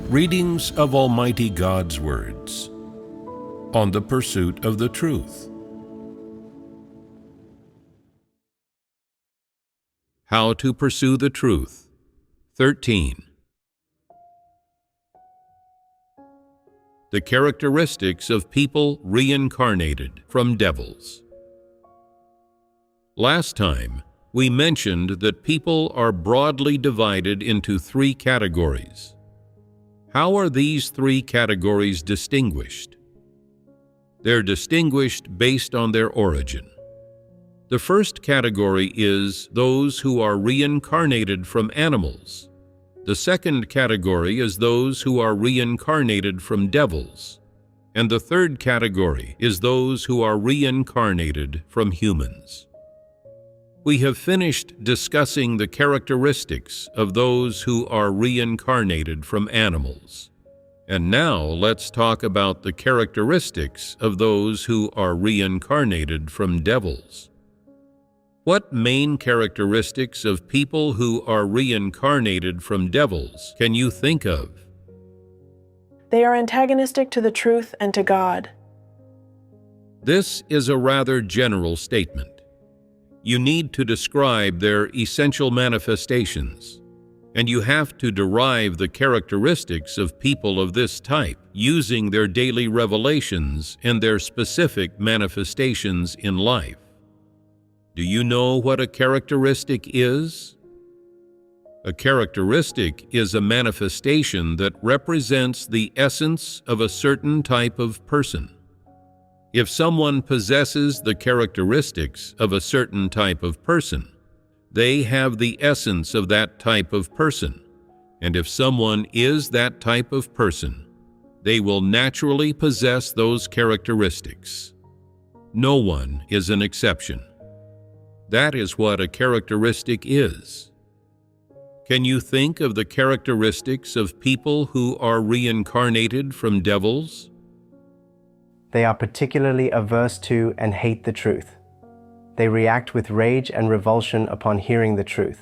Readings of Almighty God's words on the pursuit of the truth. How to pursue the truth. 13. The characteristics of people reincarnated from devils. Last time, we mentioned that people are broadly divided into three categories. How are these three categories distinguished? They're distinguished based on their origin. The first category is those who are reincarnated from animals. The second category is those who are reincarnated from devils. And the third category is those who are reincarnated from humans. We have finished discussing the characteristics of those who are reincarnated from animals. And now let's talk about the characteristics of those who are reincarnated from devils. What main characteristics of people who are reincarnated from devils can you think of? They are antagonistic to the truth and to God. This is a rather general statement. You need to describe their essential manifestations, and you have to derive the characteristics of people of this type using their daily revelations and their specific manifestations in life. Do you know what a characteristic is? A characteristic is a manifestation that represents the essence of a certain type of person. If someone possesses the characteristics of a certain type of person, they have the essence of that type of person. And if someone is that type of person, they will naturally possess those characteristics. No one is an exception. That is what a characteristic is. Can you think of the characteristics of people who are reincarnated from devils? They are particularly averse to and hate the truth. They react with rage and revulsion upon hearing the truth.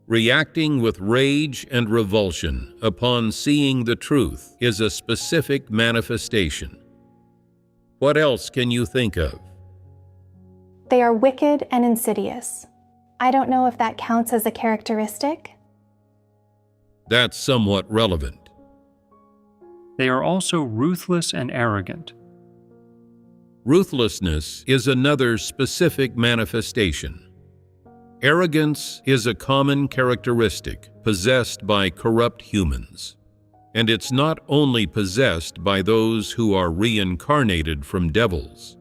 Reacting with rage and revulsion upon seeing the truth is a specific manifestation. What else can you think of? They are wicked and insidious. I don't know if that counts as a characteristic. That's somewhat relevant. They are also ruthless and arrogant. Ruthlessness is another specific manifestation. Arrogance is a common characteristic possessed by corrupt humans, and it's not only possessed by those who are reincarnated from devils.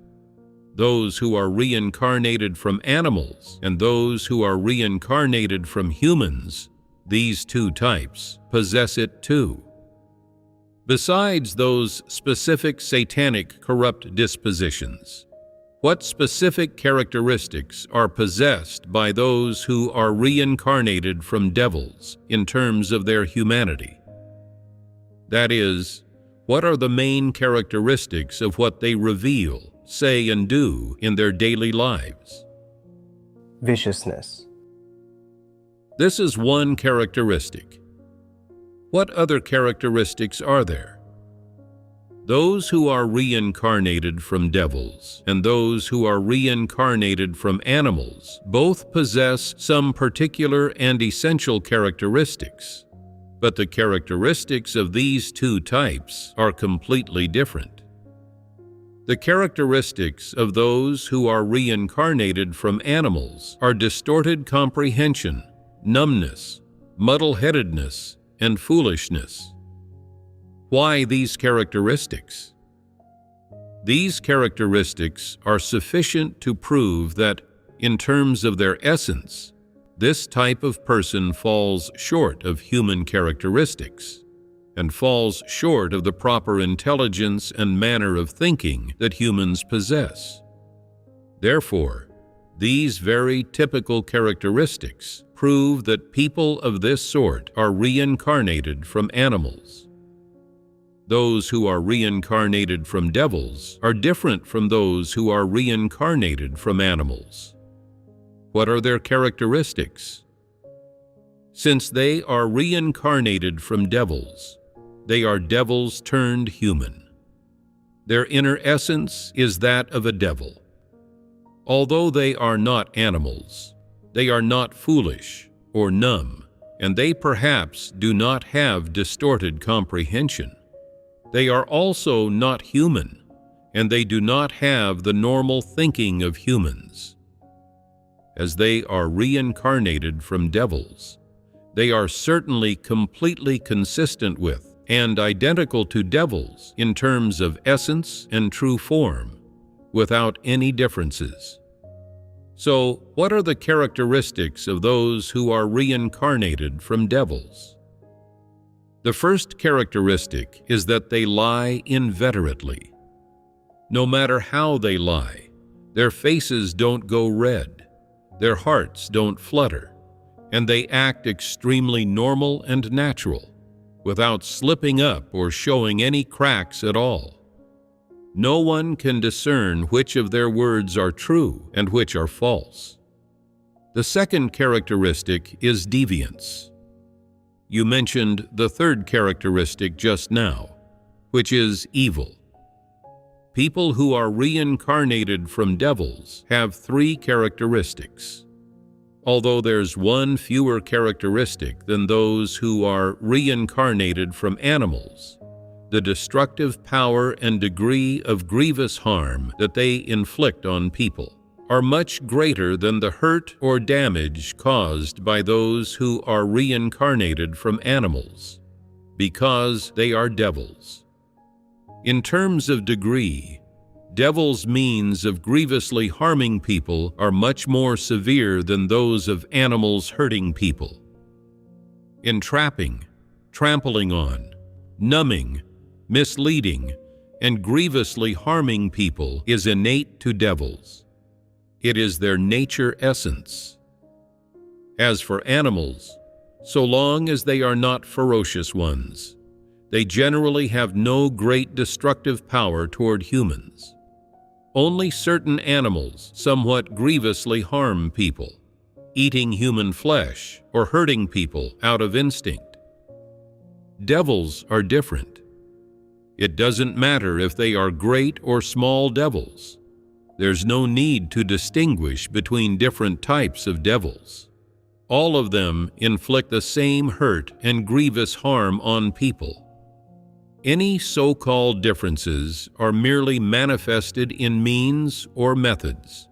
Those who are reincarnated from animals and those who are reincarnated from humans, these two types, possess it too. Besides those specific satanic corrupt dispositions, what specific characteristics are possessed by those who are reincarnated from devils in terms of their humanity? That is, what are the main characteristics of what they reveal, say, and do in their daily lives? Viciousness. This is one characteristic. What other characteristics are there? Those who are reincarnated from devils and those who are reincarnated from animals both possess some particular and essential characteristics, but the characteristics of these two types are completely different. The characteristics of those who are reincarnated from animals are distorted comprehension, numbness, muddle-headedness, and foolishness. Why these characteristics? These characteristics are sufficient to prove that, in terms of their essence, this type of person falls short of human characteristics and falls short of the proper intelligence and manner of thinking that humans possess. Therefore, these very typical characteristics prove that people of this sort are reincarnated from animals. Those who are reincarnated from devils are different from those who are reincarnated from animals. What are their characteristics? Since they are reincarnated from devils, they are devils turned human. Their inner essence is that of a devil. Although they are not animals, they are not foolish or numb, and they perhaps do not have distorted comprehension. They are also not human, and they do not have the normal thinking of humans. As they are reincarnated from devils, they are certainly completely consistent with and identical to devils in terms of essence and true form, without any differences. So, what are the characteristics of those who are reincarnated from devils? The first characteristic is that they lie inveterately. No matter how they lie, their faces don't go red, their hearts don't flutter, and they act extremely normal and natural, without slipping up or showing any cracks at all. No one can discern which of their words are true and which are false. The second characteristic is deviance. You mentioned the third characteristic just now, which is evil. People who are reincarnated from devils have three characteristics. Although there's one fewer characteristic than those who are reincarnated from animals, the destructive power and degree of grievous harm that they inflict on people are much greater than the hurt or damage caused by those who are reincarnated from animals, because they are devils. In terms of degree, devils' means of grievously harming people are much more severe than those of animals hurting people. Entrapping, trampling on, numbing, misleading, and grievously harming people is innate to devils. It is their nature essence. As for animals, so long as they are not ferocious ones, they generally have no great destructive power toward humans. Only certain animals somewhat grievously harm people, eating human flesh or hurting people out of instinct. Devils are different. It doesn't matter if they are great or small devils. There's no need to distinguish between different types of devils. All of them inflict the same hurt and grievous harm on people. Any so-called differences are merely manifested in means or methods,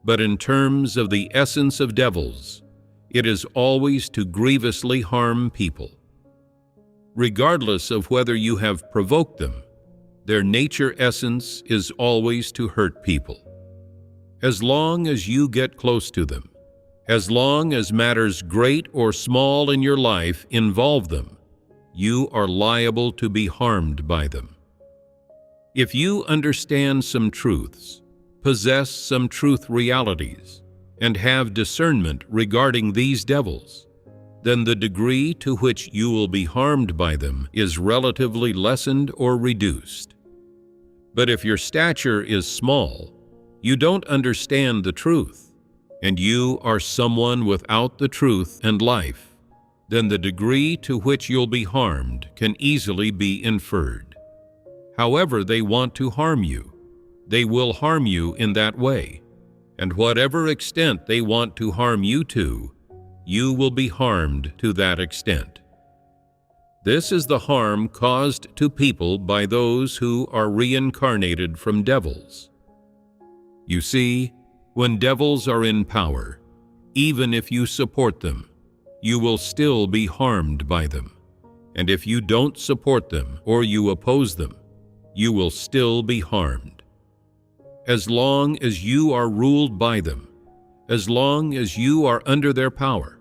but in terms of the essence of devils, it is always to grievously harm people. Regardless of whether you have provoked them, their nature essence is always to hurt people. As long as you get close to them, as long as matters great or small in your life involve them, you are liable to be harmed by them. If you understand some truths, possess some truth realities, and have discernment regarding these devils, then the degree to which you will be harmed by them is relatively lessened or reduced. But if your stature is small, you don't understand the truth, and you are someone without the truth and life, then the degree to which you'll be harmed can easily be inferred. However they want to harm you, they will harm you in that way, and whatever extent they want to harm you to, you will be harmed to that extent. This is the harm caused to people by those who are reincarnated from devils. You see, when devils are in power, even if you support them, you will still be harmed by them. And if you don't support them or you oppose them, you will still be harmed. As long as you are ruled by them, as long as you are under their power,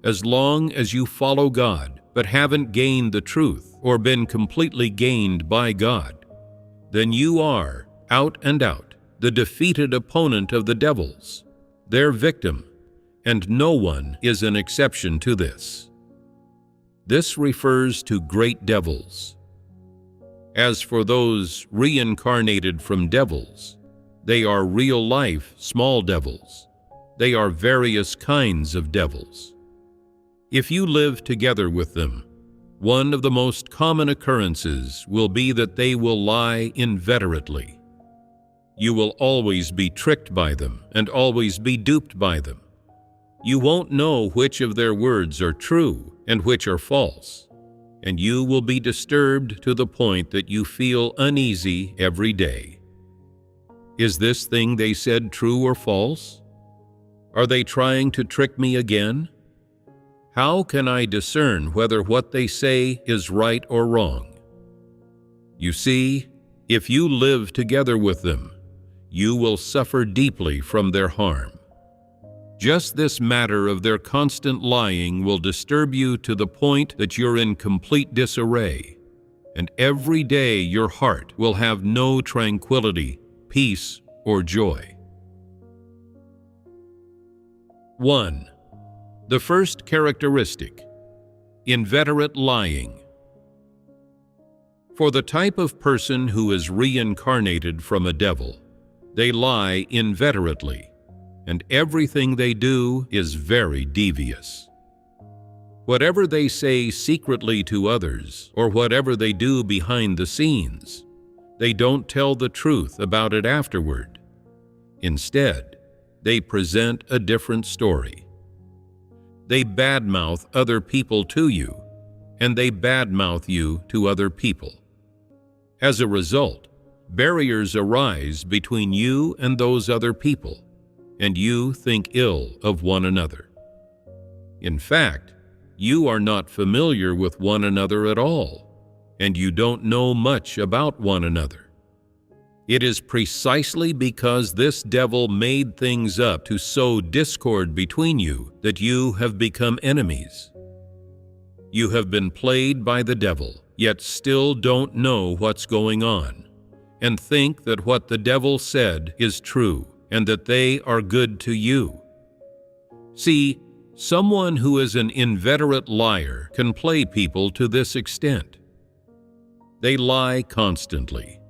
as long as you follow God but haven't gained the truth or been completely gained by God, then you are, out and out, the defeated opponent of the devils, their victim, and no one is an exception to this. This refers to great devils. As for those reincarnated from devils, they are real-life small devils. They are various kinds of devils. If you live together with them, one of the most common occurrences will be that they will lie inveterately. You will always be tricked by them and always be duped by them. You won't know which of their words are true and which are false, and you will be disturbed to the point that you feel uneasy every day. Is this thing they said true or false? Are they trying to trick me again? How can I discern whether what they say is right or wrong? You see, if you live together with them, you will suffer deeply from their harm. Just this matter of their constant lying will disturb you to the point that you're in complete disarray, and every day your heart will have no tranquility, peace, or joy. 1. The first characteristic: inveterate lying. For the type of person who is reincarnated from a devil, they lie inveterately, and everything they do is very devious. Whatever they say secretly to others, or whatever they do behind the scenes, they don't tell the truth about it afterward. Instead, they present a different story. They badmouth other people to you, and they badmouth you to other people. As a result, barriers arise between you and those other people, and you think ill of one another. In fact, you are not familiar with one another at all, and you don't know much about one another. It is precisely because this devil made things up to sow discord between you that you have become enemies. You have been played by the devil, yet still don't know what's going on, and think that what the devil said is true and that they are good to you. See, someone who is an inveterate liar can play people to this extent. They lie constantly.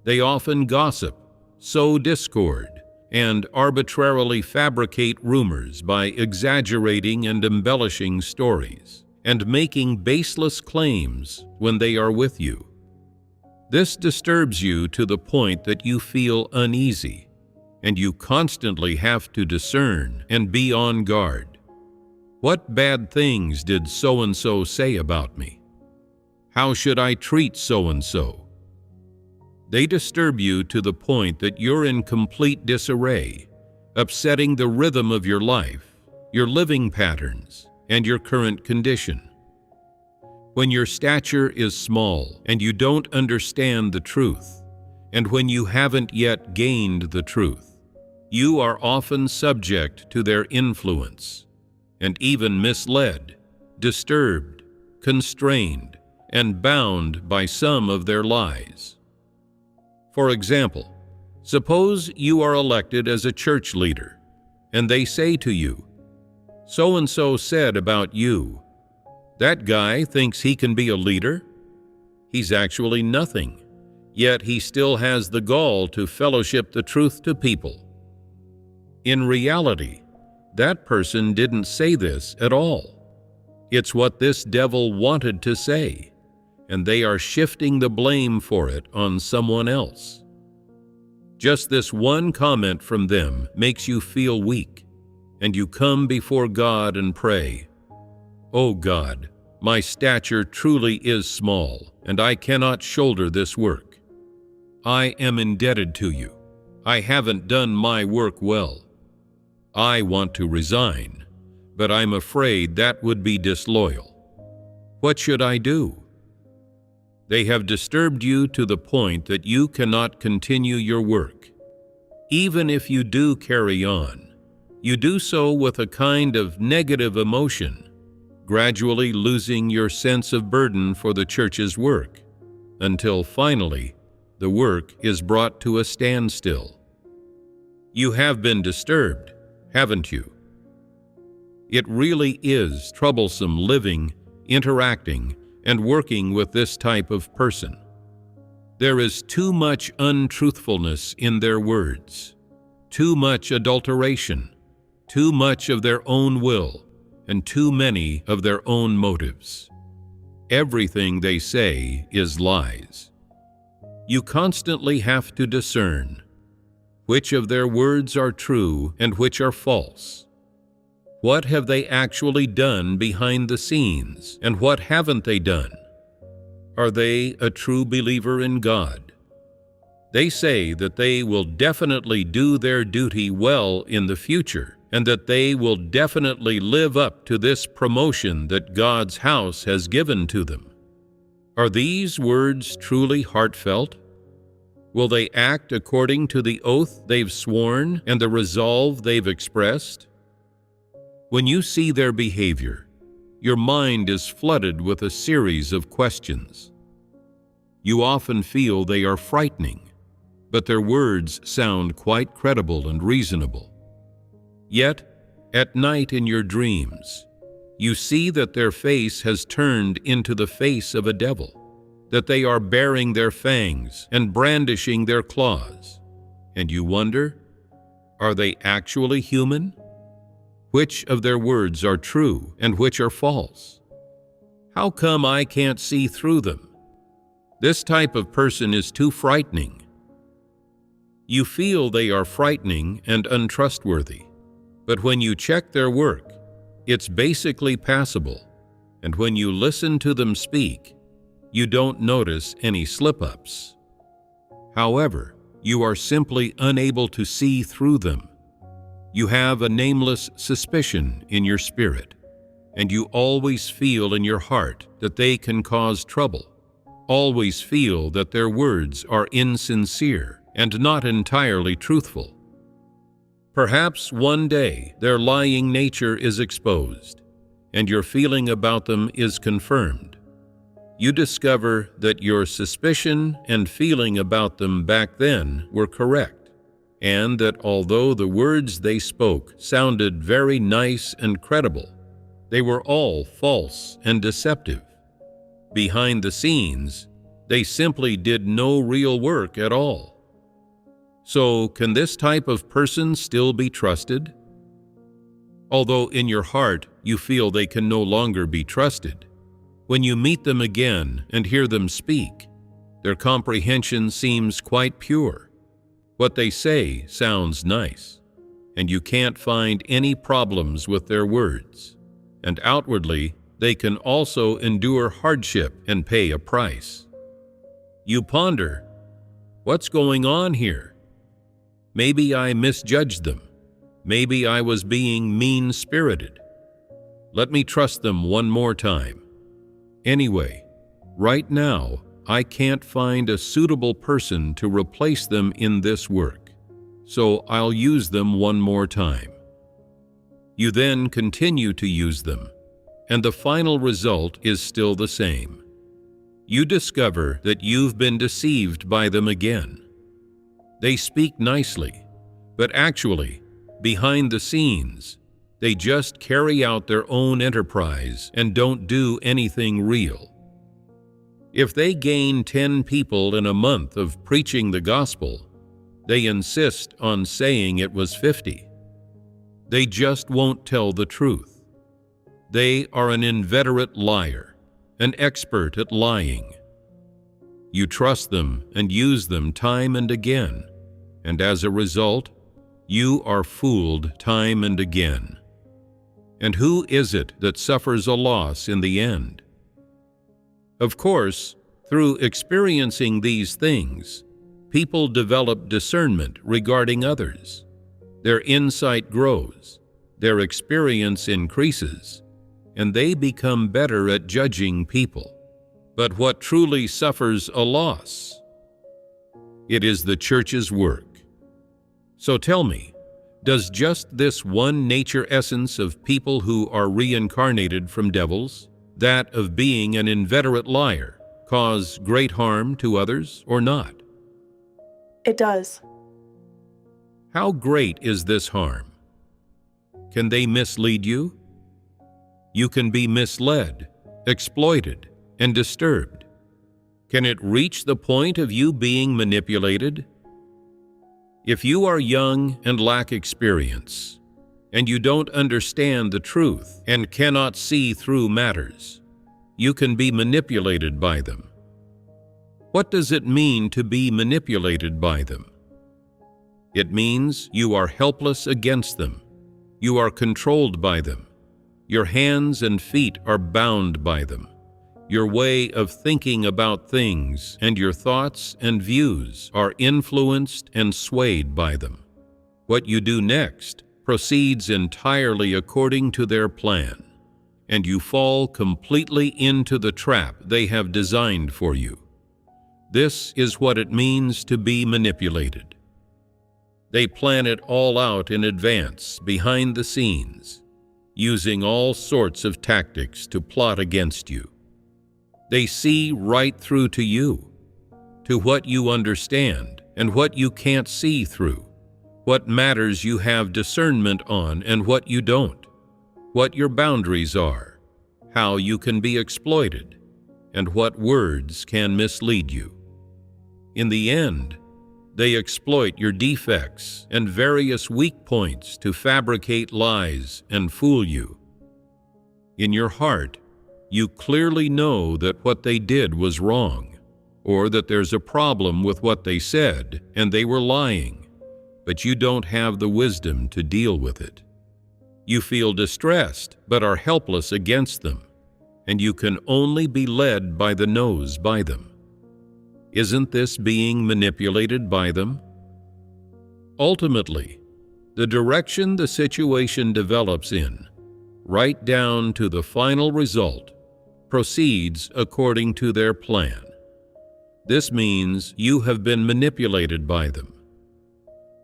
They often gossip, sow discord, and arbitrarily fabricate rumors by exaggerating and embellishing stories, and making baseless claims when they are with you. This disturbs you to the point that you feel uneasy, and you constantly have to discern and be on guard. What bad things did so-and-so say about me? How should I treat so-and-so? They disturb you to the point that you're in complete disarray, upsetting the rhythm of your life, your living patterns, and your current condition. When your stature is small and you don't understand the truth, and when you haven't yet gained the truth, you are often subject to their influence, and even misled, disturbed, constrained, and bound by some of their lies. For example, suppose you are elected as a church leader, and they say to you, "So-and-so said about you, that guy thinks he can be a leader? He's actually nothing, yet he still has the gall to fellowship the truth to people." In reality, that person didn't say this at all. It's what this devil wanted to say, and they are shifting the blame for it on someone else. Just this one comment from them makes you feel weak, and you come before God and pray, "Oh God, my stature truly is small, and I cannot shoulder this work. I am indebted to you. I haven't done my work well. I want to resign, but I'm afraid that would be disloyal. What should I do?" They have disturbed you to the point that you cannot continue your work. Even if you do carry on, you do so with a kind of negative emotion, gradually losing your sense of burden for the church's work, until finally the work is brought to a standstill. You have been disturbed, haven't you? It really is troublesome living, interacting, and working with this type of person. There is too much untruthfulness in their words, too much adulteration, too much of their own will, and too many of their own motives. Everything they say is lies. You constantly have to discern which of their words are true and which are false. What have they actually done behind the scenes, and what haven't they done? Are they a true believer in God? They say that they will definitely do their duty well in the future, and that they will definitely live up to this promotion that God's house has given to them. Are these words truly heartfelt? Will they act according to the oath they've sworn and the resolve they've expressed? When you see their behavior, your mind is flooded with a series of questions. You often feel they are frightening, but their words sound quite credible and reasonable. Yet, at night in your dreams, you see that their face has turned into the face of a devil, that they are baring their fangs and brandishing their claws, and you wonder, are they actually human? Which of their words are true and which are false? How come I can't see through them? This type of person is too frightening. You feel they are frightening and untrustworthy, but when you check their work, it's basically passable, and when you listen to them speak, you don't notice any slip-ups. However, you are simply unable to see through them. You have a nameless suspicion in your spirit, and you always feel in your heart that they can cause trouble, always feel that their words are insincere and not entirely truthful. Perhaps one day their lying nature is exposed, and your feeling about them is confirmed. You discover that your suspicion and feeling about them back then were correct, and that although the words they spoke sounded very nice and credible, they were all false and deceptive. Behind the scenes, they simply did no real work at all. So, can this type of person still be trusted? Although in your heart you feel they can no longer be trusted, when you meet them again and hear them speak, their comprehension seems quite pure. What they say sounds nice, and you can't find any problems with their words. And outwardly, they can also endure hardship and pay a price. You ponder, what's going on here? Maybe I misjudged them. Maybe I was being mean-spirited. Let me trust them one more time. Anyway, right now, I can't find a suitable person to replace them in this work, so I'll use them one more time. You then continue to use them, and the final result is still the same. You discover that you've been deceived by them again. They speak nicely, but actually, behind the scenes, they just carry out their own enterprise and don't do anything real. If they gain 10 people in a month of preaching the gospel, they insist on saying it was 50. They just won't tell the truth. They are an inveterate liar, an expert at lying. You trust them and use them time and again, and as a result, you are fooled time and again. And who is it that suffers a loss in the end? Of course, through experiencing these things, people develop discernment regarding others. Their insight grows, their experience increases, and they become better at judging people. But what truly suffers a loss? It is the church's work. So tell me, does just this one nature essence of people who are reincarnated from devils, that of being an inveterate liar, cause great harm to others or not? It does. How great is this harm? Can they mislead you? You can be misled, exploited, and disturbed. Can it reach the point of you being manipulated? If you are young and lack experience, and you don't understand the truth and cannot see through matters. You can be manipulated by them. What does it mean to be manipulated by them? It means you are helpless against them. You are controlled by them. Your hands and feet are bound by them. Your way of thinking about things and your thoughts and views are influenced and swayed by them. What you do next proceeds entirely according to their plan, and you fall completely into the trap they have designed for you. This is what it means to be manipulated. They plan it all out in advance, behind the scenes, using all sorts of tactics to plot against you. They see right through to you, to what you understand and what you can't see through, what matters you have discernment on and what you don't, what your boundaries are, how you can be exploited, and what words can mislead you. In the end, they exploit your defects and various weak points to fabricate lies and fool you. In your heart, you clearly know that what they did was wrong, or that there's a problem with what they said and they were lying, but you don't have the wisdom to deal with it. You feel distressed but are helpless against them, and you can only be led by the nose by them. Isn't this being manipulated by them? Ultimately, the direction the situation develops in, right down to the final result, proceeds according to their plan. This means you have been manipulated by them.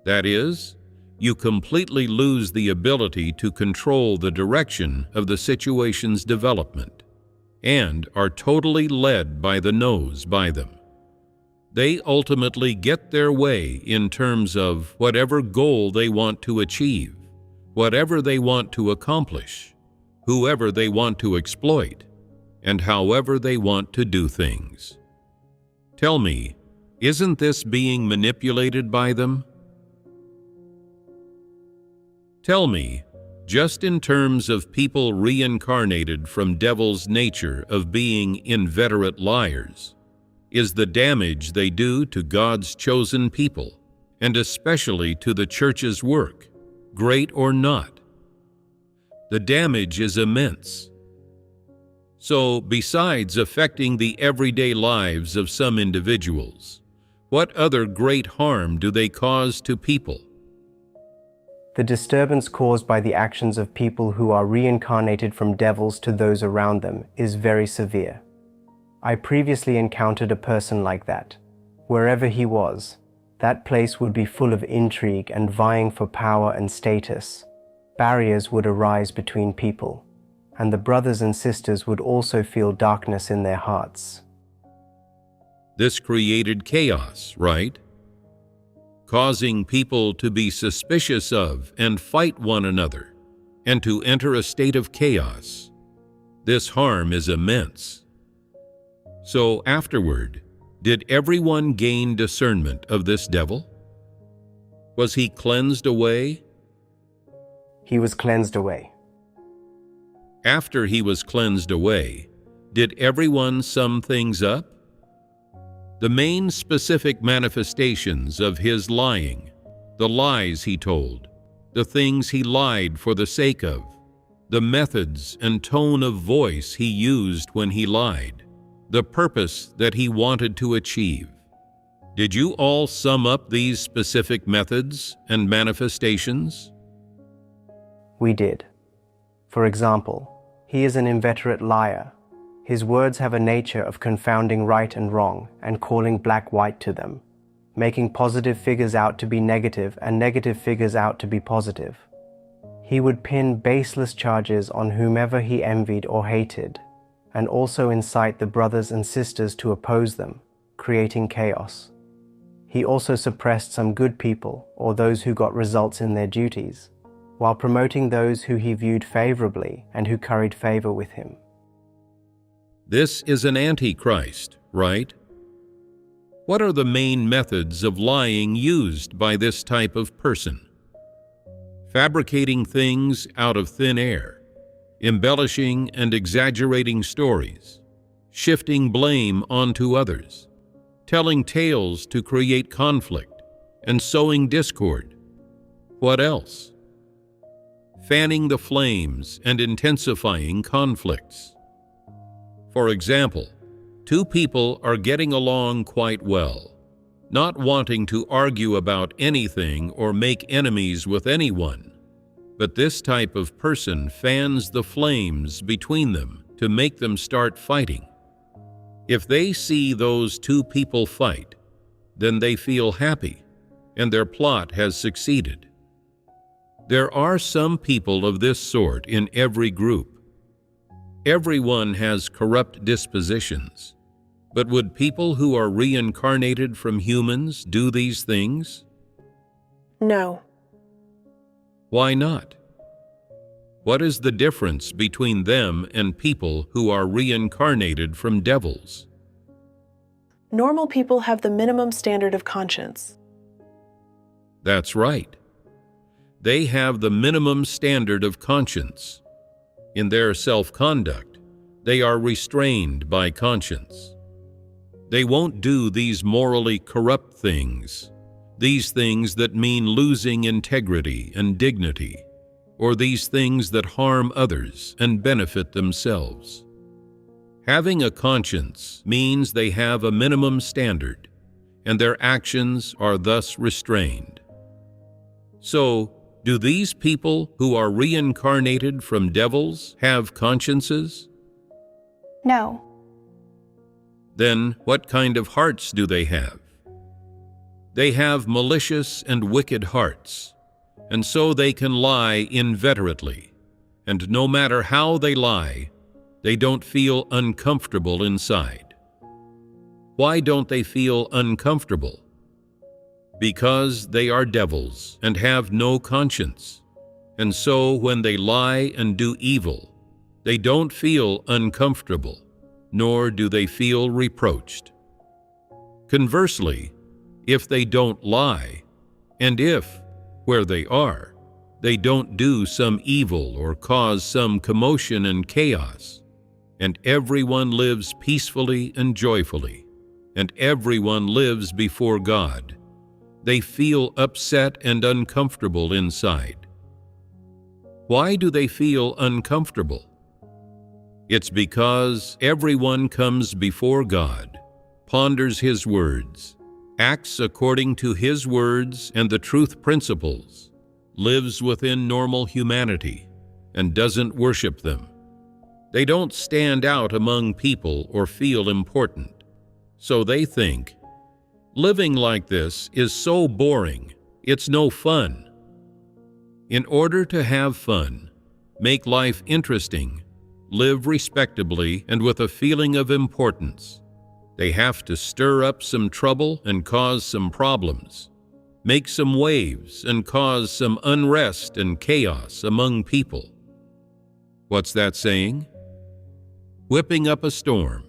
That is, you completely lose the ability to control the direction of the situation's development, and are totally led by the nose by them. They ultimately get their way in terms of whatever goal they want to achieve, whatever they want to accomplish, whoever they want to exploit, and however they want to do things. Tell me, isn't this being manipulated by them? Tell me, just in terms of people reincarnated from devil's nature of being inveterate liars, is the damage they do to God's chosen people, and especially to the church's work, great or not? The damage is immense. So, besides affecting the everyday lives of some individuals, what other great harm do they cause to people? The disturbance caused by the actions of people who are reincarnated from devils to those around them is very severe. I previously encountered a person like that. Wherever he was, that place would be full of intrigue and vying for power and status. Barriers would arise between people, and the brothers and sisters would also feel darkness in their hearts. This created chaos, right? Causing people to be suspicious of and fight one another, and to enter a state of chaos. This harm is immense. So afterward, did everyone gain discernment of this devil? Was he cleansed away? He was cleansed away. After he was cleansed away, did everyone sum things up? The main specific manifestations of his lying, the lies he told, the things he lied for the sake of, the methods and tone of voice he used when he lied, the purpose that he wanted to achieve. Did you all sum up these specific methods and manifestations? We did. For example, he is an inveterate liar. His words have a nature of confounding right and wrong and calling black-white to them, making positive figures out to be negative and negative figures out to be positive. He would pin baseless charges on whomever he envied or hated, and also incite the brothers and sisters to oppose them, creating chaos. He also suppressed some good people or those who got results in their duties, while promoting those who he viewed favorably and who curried favor with him. This is an antichrist, right? What are the main methods of lying used by this type of person? fabricating things out of thin air, embellishing and exaggerating stories, shifting blame onto others, telling tales to create conflict, and sowing discord. What else? Fanning the flames and intensifying conflicts. For example, two people are getting along quite well, not wanting to argue about anything or make enemies with anyone. But this type of person fans the flames between them to make them start fighting. If they see those two people fight, then they feel happy, and their plot has succeeded. There are some people of this sort in every group. Everyone has corrupt dispositions. But would people who are reincarnated from humans do these things? No. Why not? What is the difference between them and people who are reincarnated from devils? Normal people have the minimum standard of conscience. That's right. They have the minimum standard of conscience. In their self-conduct, they are restrained by conscience. They won't do these morally corrupt things, these things that mean losing integrity and dignity, or these things that harm others and benefit themselves. Having a conscience means they have a minimum standard, and their actions are thus restrained. So, do these people who are reincarnated from devils have consciences? No. Then what kind of hearts do they have? They have malicious and wicked hearts, and so they can lie inveterately, and no matter how they lie, they don't feel uncomfortable inside. Why don't they feel uncomfortable? Because they are devils and have no conscience, and so when they lie and do evil, they don't feel uncomfortable, nor do they feel reproached. Conversely, if they don't lie, and if, where they are, they don't do some evil or cause some commotion and chaos, and everyone lives peacefully and joyfully, and everyone lives before God, they feel upset and uncomfortable inside. Why do they feel uncomfortable? It's because everyone comes before God, ponders His words, acts according to His words and the truth principles, lives within normal humanity, and doesn't worship them. They don't stand out among people or feel important, so they think, living like this is so boring, it's no fun. In order to have fun, make life interesting, live respectably and with a feeling of importance, they have to stir up some trouble and cause some problems, make some waves and cause some unrest and chaos among people. What's that saying? Whipping up a storm.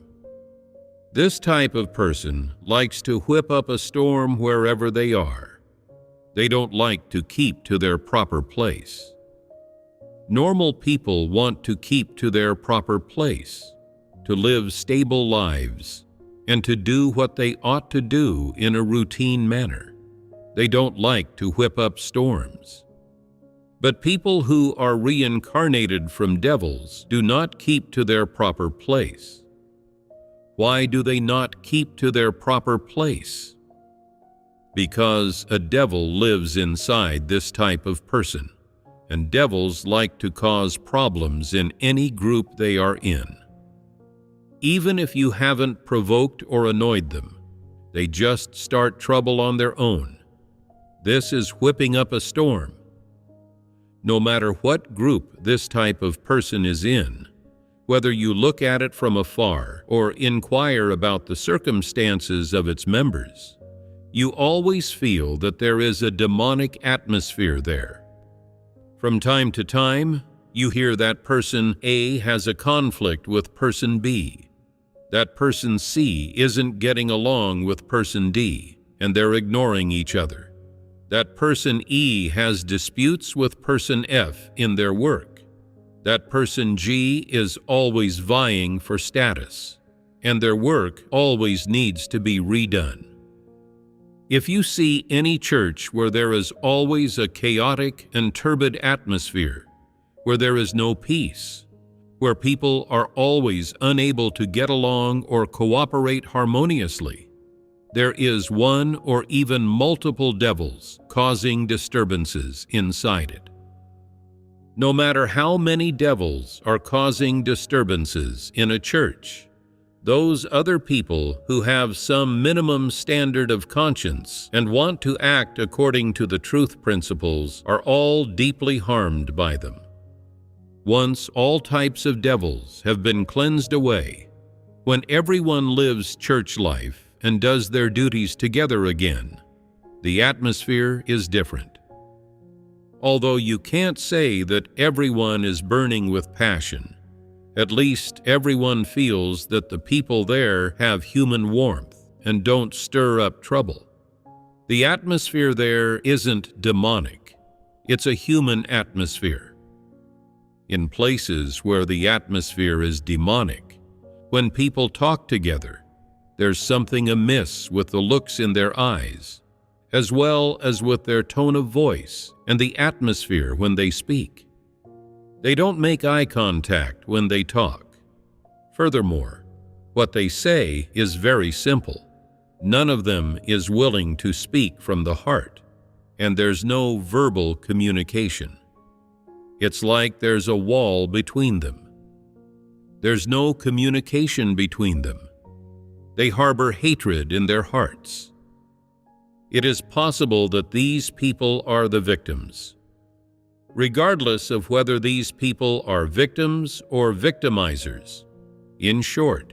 This type of person likes to whip up a storm wherever they are. They don't like to keep to their proper place. Normal people want to keep to their proper place, to live stable lives, and to do what they ought to do in a routine manner. They don't like to whip up storms. But people who are reincarnated from devils do not keep to their proper place. Why do they not keep to their proper place? Because a devil lives inside this type of person, and devils like to cause problems in any group they are in. Even if you haven't provoked or annoyed them, they just start trouble on their own. This is whipping up a storm. No matter what group this type of person is in, whether you look at it from afar or inquire about the circumstances of its members, you always feel that there is a demonic atmosphere there. From time to time, you hear that person A has a conflict with person B. That person C isn't getting along with person D, and they're ignoring each other. That person E has disputes with person F in their work. That person G is always vying for status, and their work always needs to be redone. If you see any church where there is always a chaotic and turbid atmosphere, where there is no peace, where people are always unable to get along or cooperate harmoniously, there is one or even multiple devils causing disturbances inside it. No matter how many devils are causing disturbances in a church, those other people who have some minimum standard of conscience and want to act according to the truth principles are all deeply harmed by them. Once all types of devils have been cleansed away, when everyone lives church life and does their duties together again, the atmosphere is different. Although you can't say that everyone is burning with passion, at least everyone feels that the people there have human warmth and don't stir up trouble. The atmosphere there isn't demonic. It's a human atmosphere. In places where the atmosphere is demonic, when people talk together, there's something amiss with the looks in their eyes, as well as with their tone of voice and the atmosphere when they speak. They don't make eye contact when they talk. Furthermore, what they say is very simple. None of them is willing to speak from the heart, and there's no verbal communication. It's like there's a wall between them. There's no communication between them. They harbor hatred in their hearts. It is possible that these people are the victims. Regardless of whether these people are victims or victimizers, in short,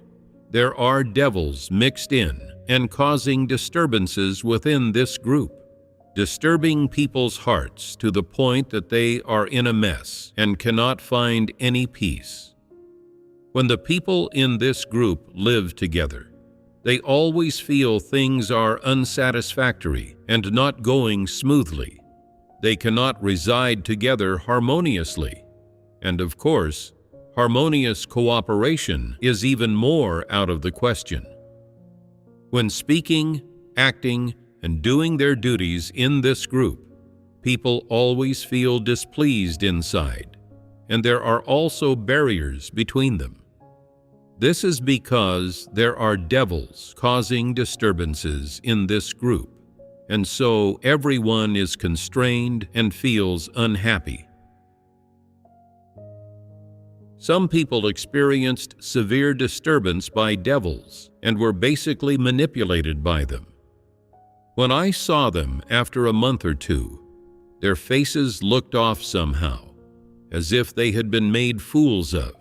there are devils mixed in and causing disturbances within this group, disturbing people's hearts to the point that they are in a mess and cannot find any peace. When the people in this group live together, they always feel things are unsatisfactory and not going smoothly. They cannot reside together harmoniously, and of course, harmonious cooperation is even more out of the question. When speaking, acting, and doing their duties in this group, people always feel displeased inside, and there are also barriers between them. This is because there are devils causing disturbances in this group, and so everyone is constrained and feels unhappy. Some people experienced severe disturbance by devils and were basically manipulated by them. When I saw them after a month or two, their faces looked off somehow, as if they had been made fools of.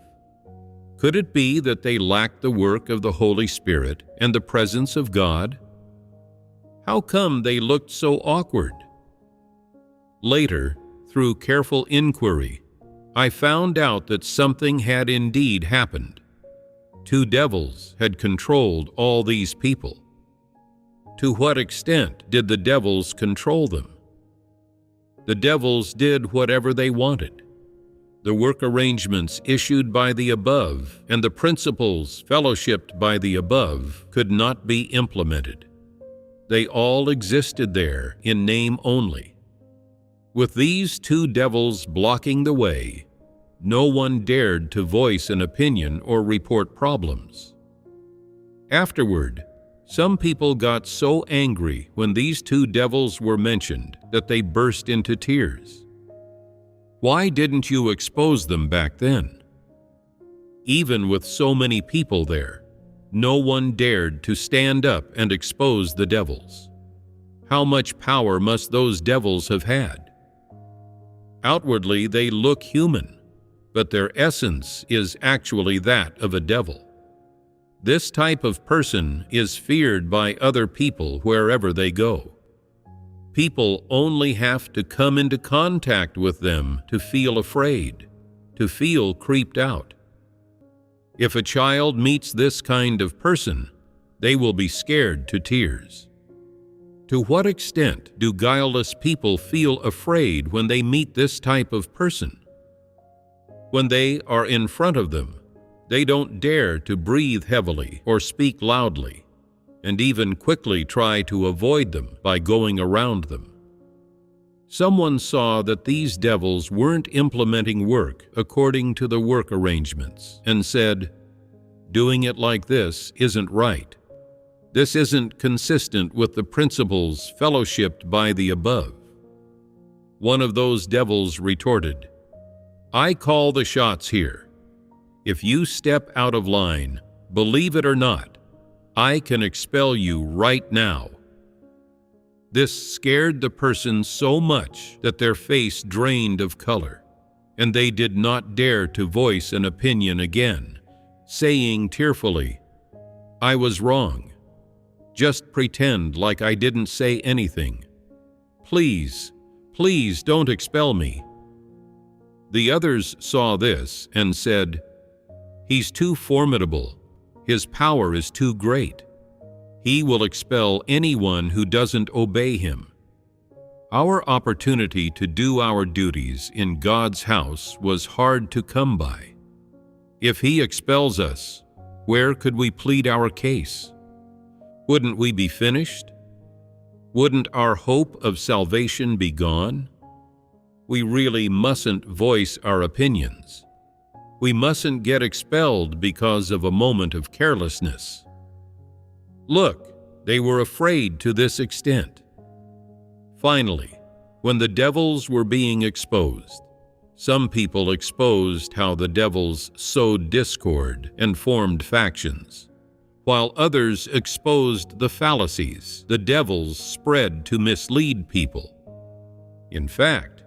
Could it be that they lacked the work of the Holy Spirit and the presence of God? How come they looked so awkward? Later, through careful inquiry, I found out that something had indeed happened. Two devils had controlled all these people. To what extent did the devils control them? The devils did whatever they wanted. The work arrangements issued by the above and the principles fellowshipped by the above could not be implemented. They all existed there in name only. With these two devils blocking the way, no one dared to voice an opinion or report problems. Afterward, some people got so angry when these two devils were mentioned that they burst into tears. Why didn't you expose them back then? Even with so many people there, no one dared to stand up and expose the devils. How much power must those devils have had? Outwardly, they look human, but their essence is actually that of a devil. This type of person is feared by other people wherever they go. People only have to come into contact with them to feel afraid, to feel creeped out. If a child meets this kind of person, they will be scared to tears. To what extent do guileless people feel afraid when they meet this type of person? When they are in front of them, they don't dare to breathe heavily or speak loudly, and even quickly try to avoid them by going around them. Someone saw that these devils weren't implementing work according to the work arrangements and said, "Doing it like this isn't right. This isn't consistent with the principles fellowshipped by the above." One of those devils retorted, "I call the shots here. If you step out of line, believe it or not, I can expel you right now." This scared the person so much that their face drained of color, and they did not dare to voice an opinion again, saying tearfully, "I was wrong. Just pretend like I didn't say anything. Please, please don't expel me." The others saw this and said, "He's too formidable. His power is too great. He will expel anyone who doesn't obey him." Our opportunity to do our duties in God's house was hard to come by. If he expels us, where could we plead our case? Wouldn't we be finished? Wouldn't our hope of salvation be gone? We really mustn't voice our opinions. We mustn't get expelled because of a moment of carelessness. Look, they were afraid to this extent. Finally, when the devils were being exposed, some people exposed how the devils sowed discord and formed factions, while others exposed the fallacies the devils spread to mislead people. In fact,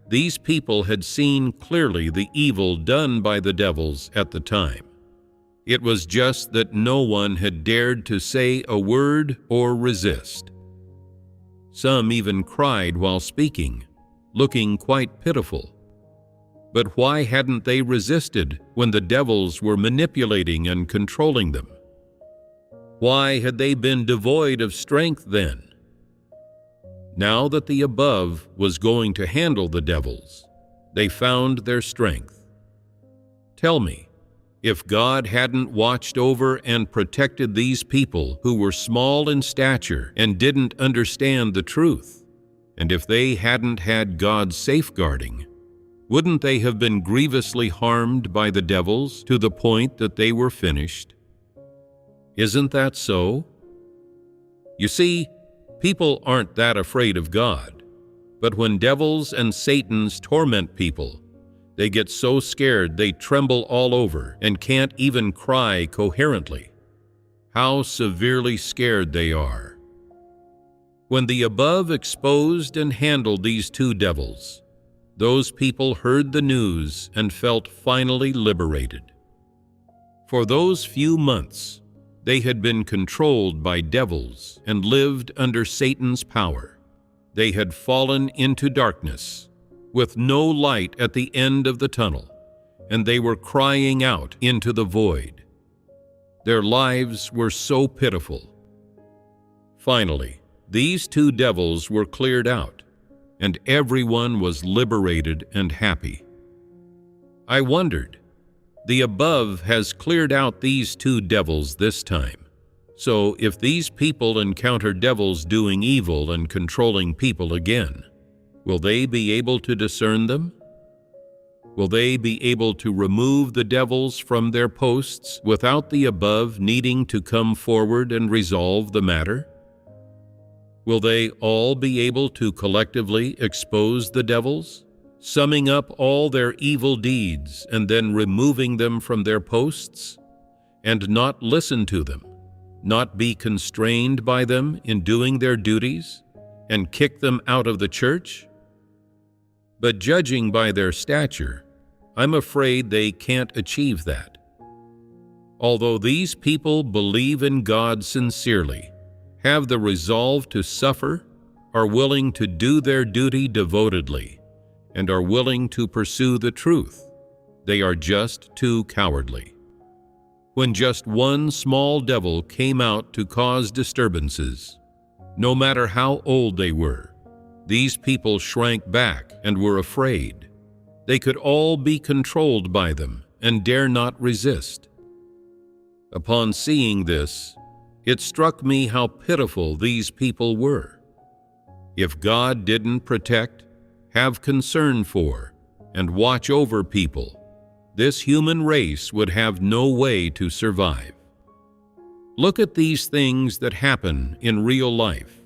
these people had seen clearly the evil done by the devils at the time. It was just that no one had dared to say a word or resist. Some even cried while speaking, looking quite pitiful. But why hadn't they resisted when the devils were manipulating and controlling them? Why had they been devoid of strength then? Now that the above was going to handle the devils, they found their strength. Tell me, if God hadn't watched over and protected these people who were small in stature and didn't understand the truth, and if they hadn't had God's safeguarding, wouldn't they have been grievously harmed by the devils to the point that they were finished? Isn't that so? You see, people aren't that afraid of God, but when devils and Satans torment people, they get so scared they tremble all over and can't even cry coherently. How severely scared they are. When the above exposed and handled these two devils, those people heard the news and felt finally liberated. For those few months, they had been controlled by devils and lived under Satan's power. They had fallen into darkness, with no light at the end of the tunnel, and they were crying out into the void. Their lives were so pitiful. Finally, these two devils were cleared out, and everyone was liberated and happy. I wondered, the above has cleared out these two devils this time. So if these people encounter devils doing evil and controlling people again, will they be able to discern them? Will they be able to remove the devils from their posts without the above needing to come forward and resolve the matter? Will they all be able to collectively expose the devils, summing up all their evil deeds and then removing them from their posts, and not listen to them, not be constrained by them in doing their duties, and kick them out of the church? But judging by their stature, I'm afraid they can't achieve that. Although these people believe in God sincerely, have the resolve to suffer, are willing to do their duty devotedly, and are willing to pursue the truth, they are just too cowardly. When just one small devil came out to cause disturbances, No matter how old they were, these people shrank back and were afraid. They could all be controlled by them and dare not resist. Upon seeing this, it struck me how pitiful these people were. If God didn't protect, have concern for, and watch over people, this human race would have no way to survive. Look at these things that happen in real life.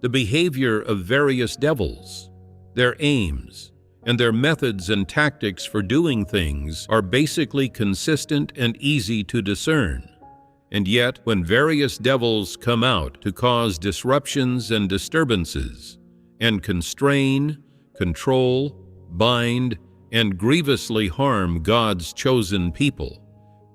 The behavior of various devils, their aims, and their methods and tactics for doing things are basically consistent and easy to discern. And yet, when various devils come out to cause disruptions and disturbances, and constrain, control, bind, and grievously harm God's chosen people,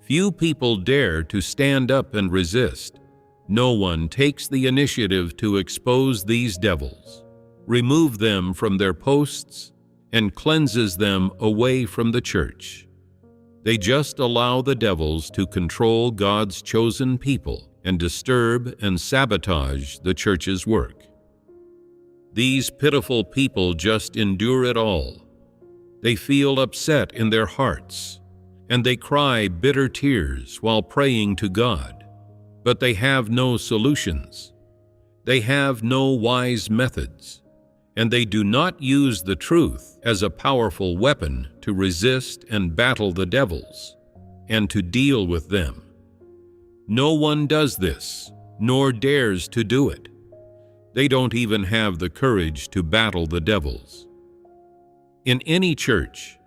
few people dare to stand up and resist. No one takes the initiative to expose these devils, remove them from their posts, and cleanses them away from the church. They just allow the devils to control God's chosen people and disturb and sabotage the church's work. These pitiful people just endure it all. They feel upset in their hearts, and they cry bitter tears while praying to God, but they have no solutions. They have no wise methods, and they do not use the truth as a powerful weapon to resist and battle the devils, and to deal with them. No one does this, nor dares to do it. They don't even have the courage to battle the devils. In any church,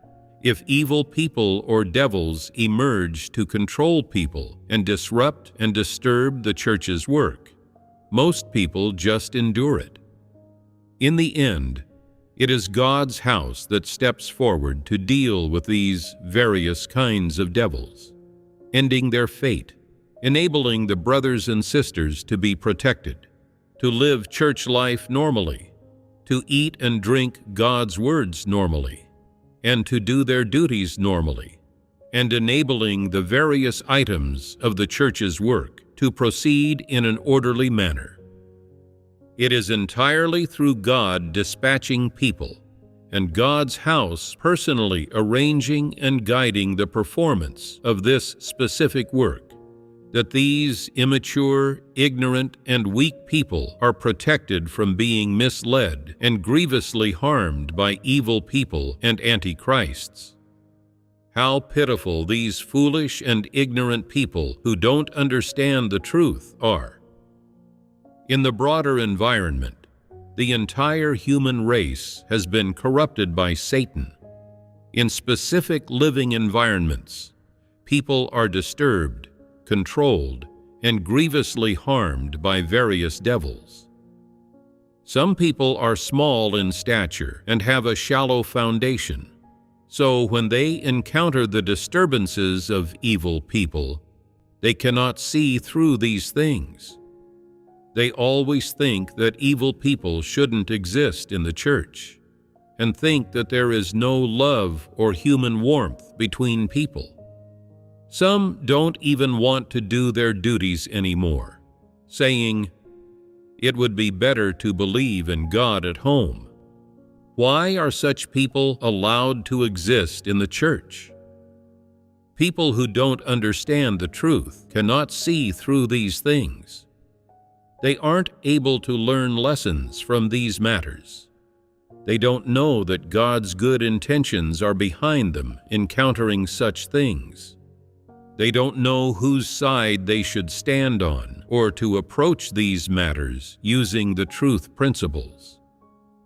if evil people or devils emerge to control people and disrupt and disturb the church's work, most people just endure it. In the end, it is God's house that steps forward to deal with these various kinds of devils, ending their fate, enabling the brothers and sisters to be protected, to live church life normally, to eat and drink God's words normally, and to do their duties normally, and enabling the various items of the church's work to proceed in an orderly manner. It is entirely through God dispatching people, and God's house personally arranging and guiding the performance of this specific work, that these immature, ignorant, and weak people are protected from being misled and grievously harmed by evil people and antichrists. How pitiful these foolish and ignorant people who don't understand the truth are. In the broader environment, the entire human race has been corrupted by Satan. In specific living environments, people are disturbed, controlled, and grievously harmed by various devils. Some people are small in stature and have a shallow foundation, so when they encounter the disturbances of evil people, they cannot see through these things. They always think that evil people shouldn't exist in the church, and think that there is no love or human warmth between people. Some don't even want to do their duties anymore, saying, "It would be better to believe in God at home." Why are such people allowed to exist in the church? People who don't understand the truth cannot see through these things. They aren't able to learn lessons from these matters. They don't know that God's good intentions are behind them encountering such things. They don't know whose side they should stand on or to approach these matters using the truth principles.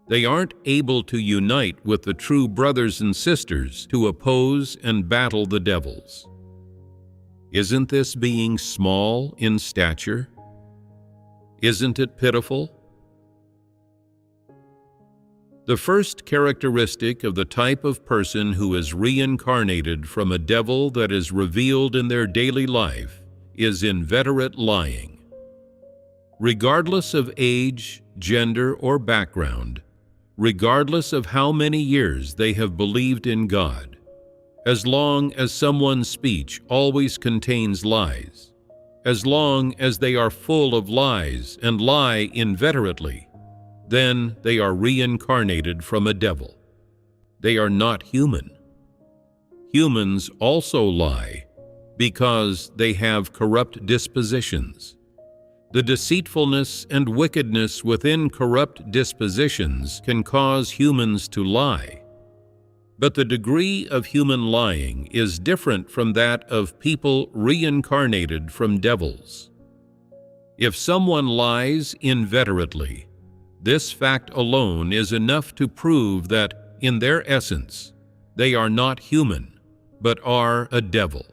They aren't able to unite with the true brothers and sisters to oppose and battle the devils. Isn't this being small in stature? Isn't it pitiful? The first characteristic of the type of person who is reincarnated from a devil that is revealed in their daily life is inveterate lying. Regardless of age, gender, or background, regardless of how many years they have believed in God, as long as someone's speech always contains lies, as long as they are full of lies and lie inveterately, then they are reincarnated from a devil. They are not human. Humans also lie because they have corrupt dispositions. The deceitfulness and wickedness within corrupt dispositions can cause humans to lie. But the degree of human lying is different from that of people reincarnated from devils. If someone lies inveterately, this fact alone is enough to prove that, in their essence, they are not human, but are a devil.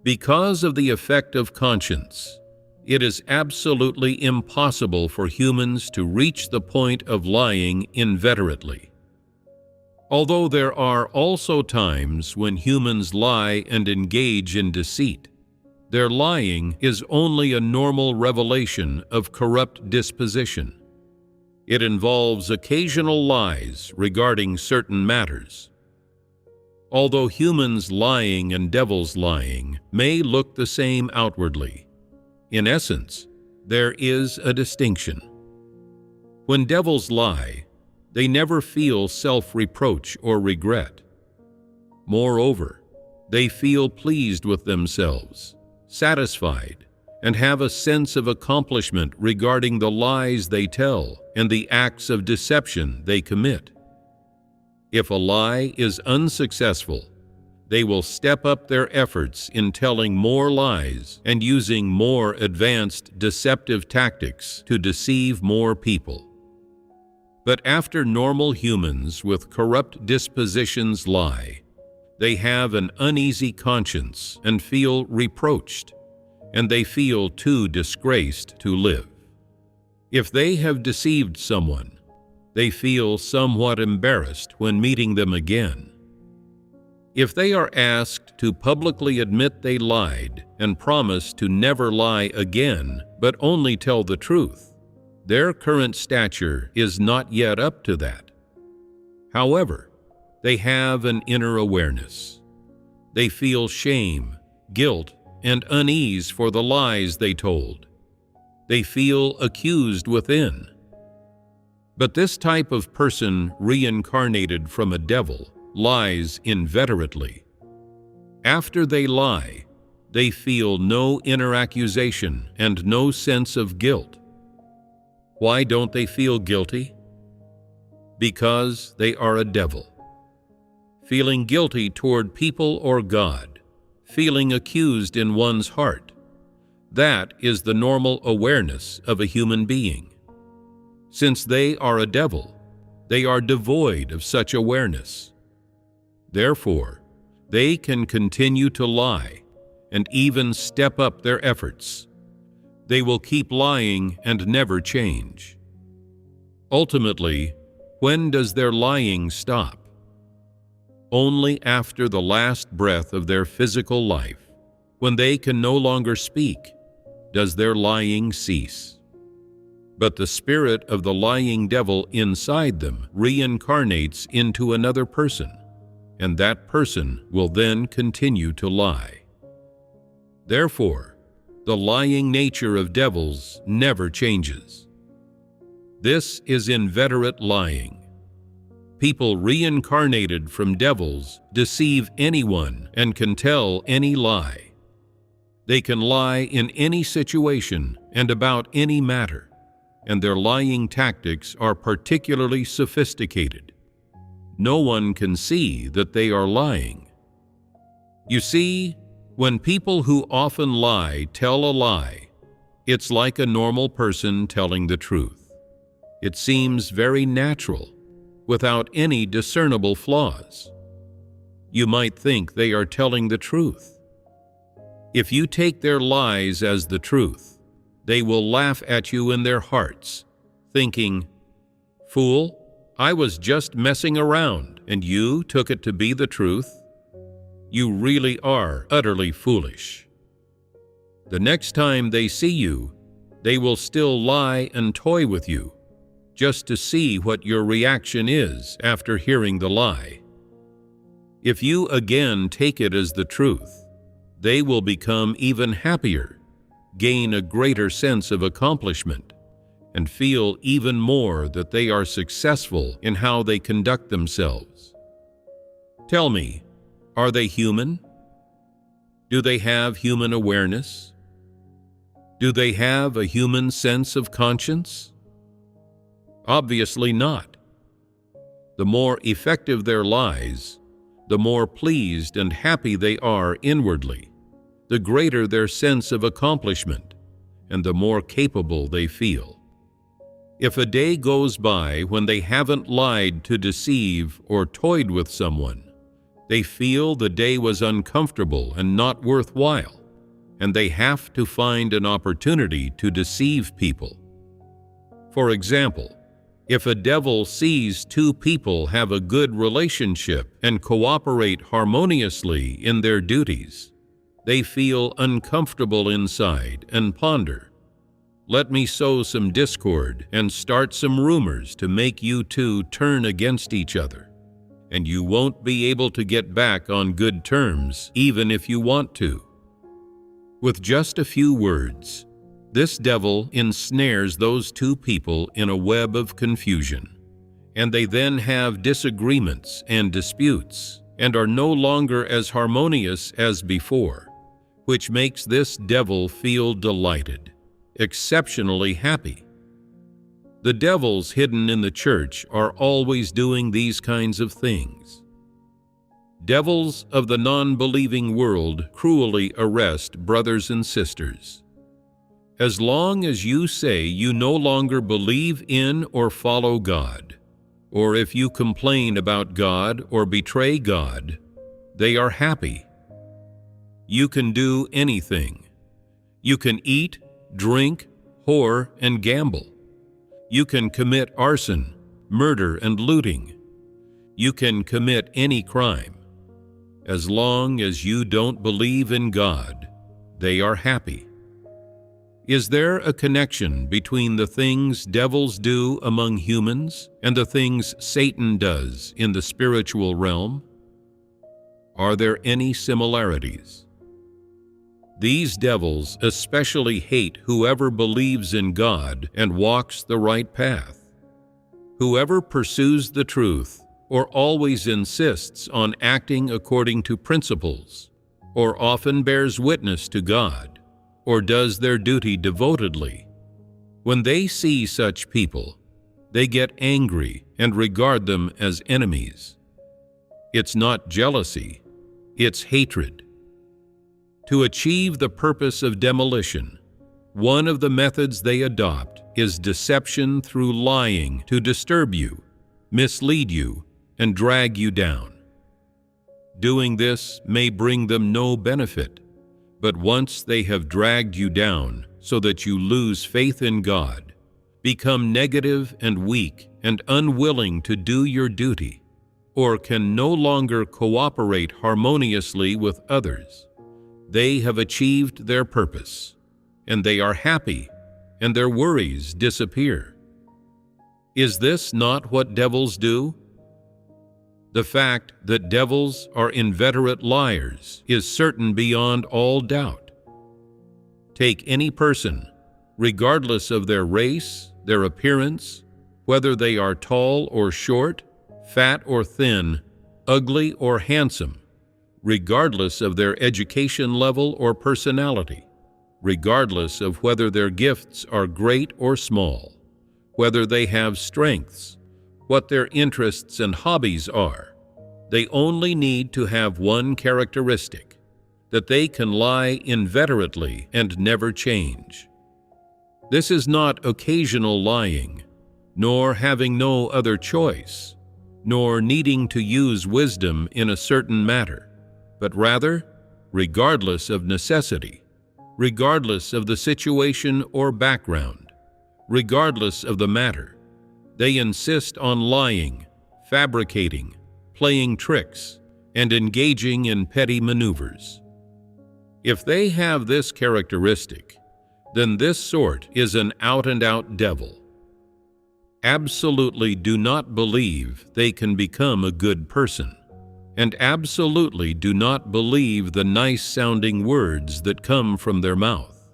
Because of the effect of conscience, it is absolutely impossible for humans to reach the point of lying inveterately. Although there are also times when humans lie and engage in deceit, their lying is only a normal revelation of corrupt disposition. It involves occasional lies regarding certain matters. Although humans lying and devils lying may look the same outwardly, in essence, there is a distinction. When devils lie, they never feel self-reproach or regret. Moreover, they feel pleased with themselves, satisfied, and have a sense of accomplishment regarding the lies they tell and the acts of deception they commit. If a lie is unsuccessful, they will step up their efforts in telling more lies and using more advanced deceptive tactics to deceive more people. But after normal humans with corrupt dispositions lie, they have an uneasy conscience and feel reproached, and they feel too disgraced to live. If they have deceived someone, they feel somewhat embarrassed when meeting them again. If they are asked to publicly admit they lied and promise to never lie again, but only tell the truth, their current stature is not yet up to that. However, they have an inner awareness. They feel shame, guilt, and unease for the lies they told. They feel accused within. But this type of person reincarnated from a devil lies inveterately. After they lie, they feel no inner accusation and no sense of guilt. Why don't they feel guilty? Because they are a devil. Feeling guilty toward people or God, feeling accused in one's heart, that is the normal awareness of a human being. Since they are a devil, they are devoid of such awareness. Therefore, they can continue to lie and even step up their efforts. They will keep lying and never change. Ultimately, when does their lying stop? Only after the last breath of their physical life, when they can no longer speak, does their lying cease. But the spirit of the lying devil inside them reincarnates into another person, and that person will then continue to lie. Therefore, the lying nature of devils never changes. This is inveterate lying. People reincarnated from devils deceive anyone and can tell any lie. They can lie in any situation and about any matter, and their lying tactics are particularly sophisticated. No one can see that they are lying. You see, when people who often lie tell a lie, it's like a normal person telling the truth. It seems very natural, without any discernible flaws. You might think they are telling the truth. If you take their lies as the truth, they will laugh at you in their hearts, thinking, "Fool, I was just messing around, and you took it to be the truth. You really are utterly foolish." The next time they see you, they will still lie and toy with you, just to see what your reaction is after hearing the lie. If you again take it as the truth, they will become even happier gain a greater sense of accomplishment, and feel even more that they are successful in how they conduct themselves. Tell me, are they human? Do they have human awareness? Do they have a human sense of conscience? Obviously not. The more effective their lies, the more pleased and happy they are inwardly, the greater their sense of accomplishment, and the more capable they feel. If a day goes by when they haven't lied to deceive or toyed with someone, they feel the day was uncomfortable and not worthwhile, and they have to find an opportunity to deceive people. For example, if a devil sees two people have a good relationship and cooperate harmoniously in their duties, they feel uncomfortable inside and ponder, "Let me sow some discord and start some rumors to make you two turn against each other, and you won't be able to get back on good terms even if you want to." With just a few words, this devil ensnares those two people in a web of confusion, and they then have disagreements and disputes and are no longer as harmonious as before, which makes this devil feel delighted, exceptionally happy. The devils hidden in the church are always doing these kinds of things. Devils of the non-believing world cruelly arrest brothers and sisters. As long as you say you no longer believe in or follow God, or if you complain about God or betray God, they are happy. You can do anything. You can eat, drink, whore, and gamble. You can commit arson, murder, and looting. You can commit any crime. As long as you don't believe in God, they are happy. Is there a connection between the things devils do among humans and the things Satan does in the spiritual realm? Are there any similarities? These devils especially hate whoever believes in God and walks the right path. Whoever pursues the truth or always insists on acting according to principles, or often bears witness to God, or does their duty devotedly, when they see such people, they get angry and regard them as enemies. It's not jealousy, it's hatred. To achieve the purpose of demolition, one of the methods they adopt is deception through lying to disturb you, mislead you, and drag you down. Doing this may bring them no benefit, but once they have dragged you down so that you lose faith in God, become negative and weak and unwilling to do your duty, or can no longer cooperate harmoniously with others, they have achieved their purpose, and they are happy, and their worries disappear. Is this not what devils do? The fact that devils are inveterate liars is certain beyond all doubt. Take any person, regardless of their race, their appearance, whether they are tall or short, fat or thin, ugly or handsome, regardless of their education level or personality, regardless of whether their gifts are great or small, whether they have strengths, what their interests and hobbies are. They only need to have one characteristic, that they can lie inveterately and never change. This is not occasional lying, nor having no other choice, nor needing to use wisdom in a certain matter, but rather, regardless of necessity, regardless of the situation or background, regardless of the matter, they insist on lying, fabricating, playing tricks, and engaging in petty maneuvers. If they have this characteristic, then this sort is an out-and-out devil. Absolutely do not believe they can become a good person, and absolutely do not believe the nice-sounding words that come from their mouth.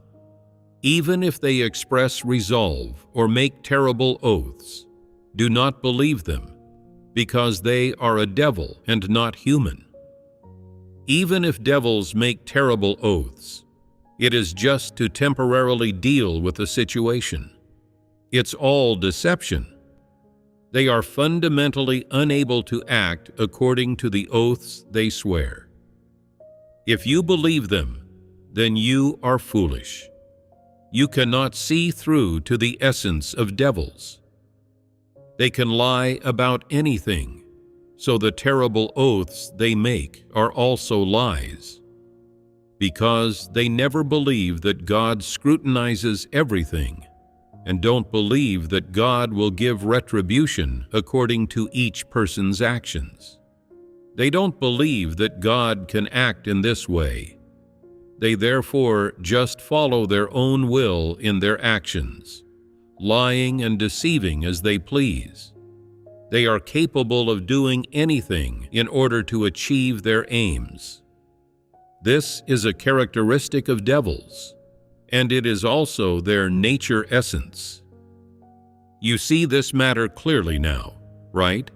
Even if they express resolve or make terrible oaths, do not believe them, because they are a devil and not human. Even if devils make terrible oaths, it is just to temporarily deal with the situation. It's all deception. They are fundamentally unable to act according to the oaths they swear. If you believe them, then you are foolish. You cannot see through to the essence of devils. They can lie about anything, so the terrible oaths they make are also lies. Because they never believe that God scrutinizes everything, and don't believe that God will give retribution according to each person's actions. They don't believe that God can act in this way. They therefore just follow their own will in their actions, lying and deceiving as they please. They are capable of doing anything in order to achieve their aims. This is a characteristic of devils, and it is also their nature essence. You see this matter clearly now, right?